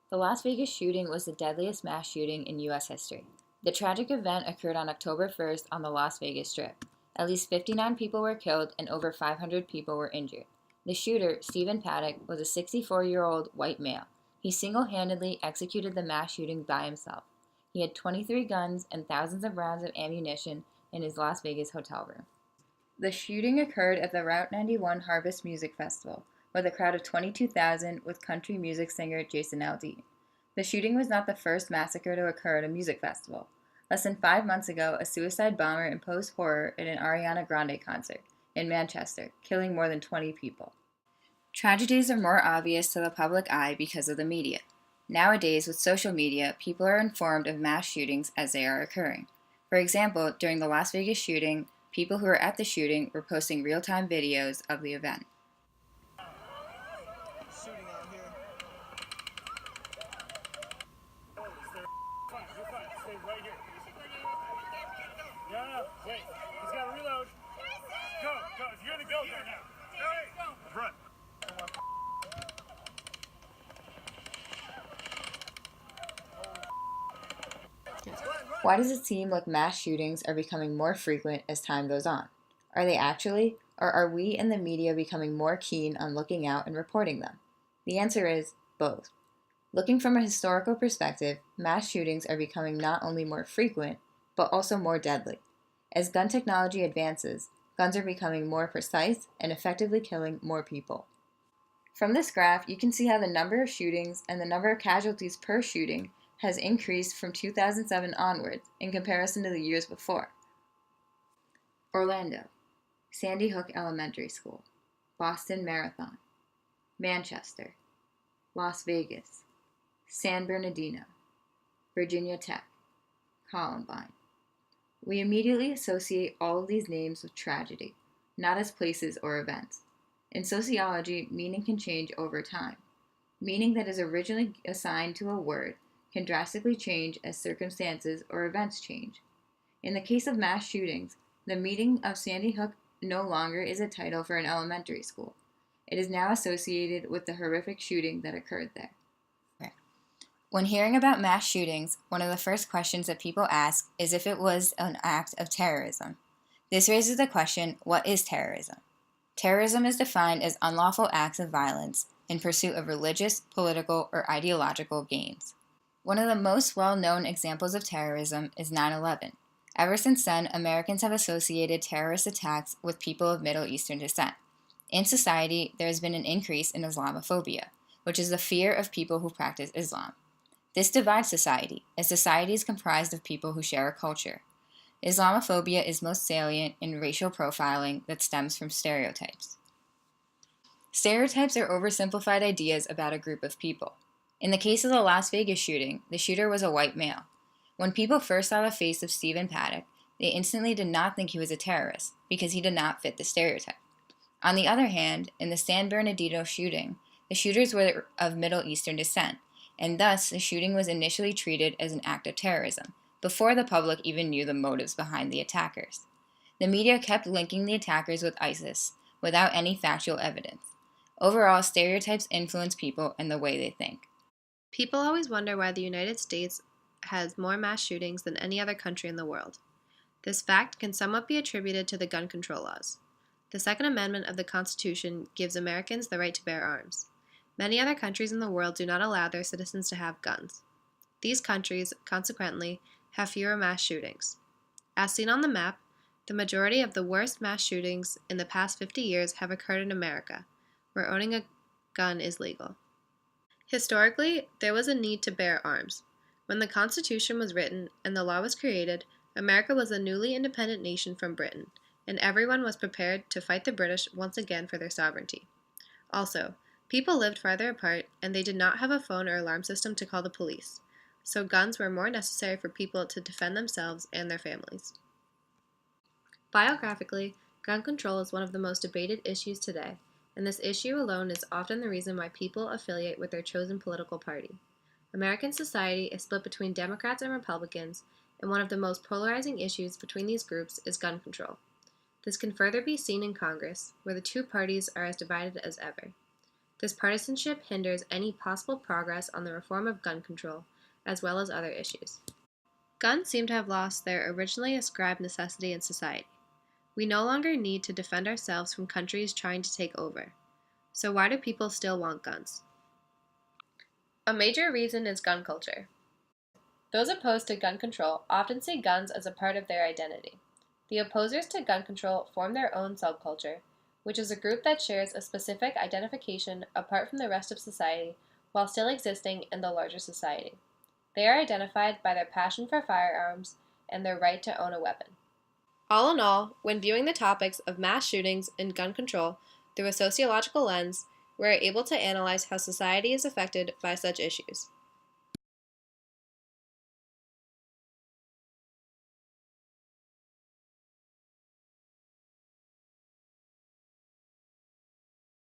The Las Vegas shooting was the deadliest mass shooting in U.S. history. The tragic event occurred on October 1st on the Las Vegas Strip. At least 59 people were killed and over 500 people were injured. The shooter, Stephen Paddock, was a 64-year-old white male. He single-handedly executed the mass shooting by himself. He had 23 guns and thousands of rounds of ammunition in his Las Vegas hotel room. The shooting occurred at the Route 91 Harvest Music Festival, with a crowd of 22,000 with country music singer Jason Aldean. The shooting was not the first massacre to occur at a music festival. Less than 5 months ago, a suicide bomber imposed horror at an Ariana Grande concert in Manchester, killing more than 20 people. Tragedies are more obvious to the public eye because of the media. Nowadays, with social media, people are informed of mass shootings as they are occurring. For example, during the Las Vegas shooting, people who were at the shooting were posting real-time videos of the event. Shooting out here. Oh, fine, you're fine. Stay right here. No, wait. He's got to reload. Go. If you're gonna go there now. Go. Run. Why does it seem like mass shootings are becoming more frequent as time goes on? Are they actually, or are we and the media becoming more keen on looking out and reporting them? The answer is both. Looking from a historical perspective, mass shootings are becoming not only more frequent, but also more deadly. As gun technology advances, guns are becoming more precise and effectively killing more people. From this graph, you can see how the number of shootings and the number of casualties per shooting has increased from 2007 onwards in comparison to the years before. Orlando, Sandy Hook Elementary School, Boston Marathon, Manchester, Las Vegas, San Bernardino, Virginia Tech, Columbine. We immediately associate all of these names with tragedy, not as places or events. In sociology, meaning can change over time. Meaning that is originally assigned to a word can drastically change as circumstances or events change. In the case of mass shootings, the meaning of Sandy Hook no longer is a title for an elementary school. It is now associated with the horrific shooting that occurred there. When hearing about mass shootings, one of the first questions that people ask is if it was an act of terrorism. This raises the question, what is terrorism? Terrorism is defined as unlawful acts of violence in pursuit of religious, political, or ideological gains. One of the most well-known examples of terrorism is 9/11. Ever since then, Americans have associated terrorist attacks with people of Middle Eastern descent. In society, there has been an increase in Islamophobia, which is the fear of people who practice Islam. This divides society, as society is comprised of people who share a culture. Islamophobia is most salient in racial profiling that stems from stereotypes. Stereotypes are oversimplified ideas about a group of people. In the case of the Las Vegas shooting, the shooter was a white male. When people first saw the face of Stephen Paddock, they instantly did not think he was a terrorist because he did not fit the stereotype. On the other hand, in the San Bernardino shooting, the shooters were of Middle Eastern descent, and thus the shooting was initially treated as an act of terrorism, before the public even knew the motives behind the attackers. The media kept linking the attackers with ISIS, without any factual evidence. Overall, stereotypes influence people and the way they think. People always wonder why the United States has more mass shootings than any other country in the world. This fact can somewhat be attributed to the gun control laws. The Second Amendment of the Constitution gives Americans the right to bear arms. Many other countries in the world do not allow their citizens to have guns. These countries, consequently, have fewer mass shootings. As seen on the map, the majority of the worst mass shootings in the past 50 years have occurred in America, where owning a gun is legal. Historically, there was a need to bear arms. When the Constitution was written and the law was created, America was a newly independent nation from Britain, and everyone was prepared to fight the British once again for their sovereignty. Also, people lived farther apart, and they did not have a phone or alarm system to call the police, so guns were more necessary for people to defend themselves and their families. Biographically, gun control is one of the most debated issues today, and this issue alone is often the reason why people affiliate with their chosen political party. American society is split between Democrats and Republicans, and one of the most polarizing issues between these groups is gun control. This can further be seen in Congress, where the two parties are as divided as ever. This partisanship hinders any possible progress on the reform of gun control, as well as other issues. Guns seem to have lost their originally ascribed necessity in society. We no longer need to defend ourselves from countries trying to take over. So why do people still want guns? A major reason is gun culture. Those opposed to gun control often see guns as a part of their identity. The opposers to gun control form their own subculture, which is a group that shares a specific identification apart from the rest of society while still existing in the larger society. They are identified by their passion for firearms and their right to own a weapon. All in all, when viewing the topics of mass shootings and gun control through a sociological lens, we are able to analyze how society is affected by such issues.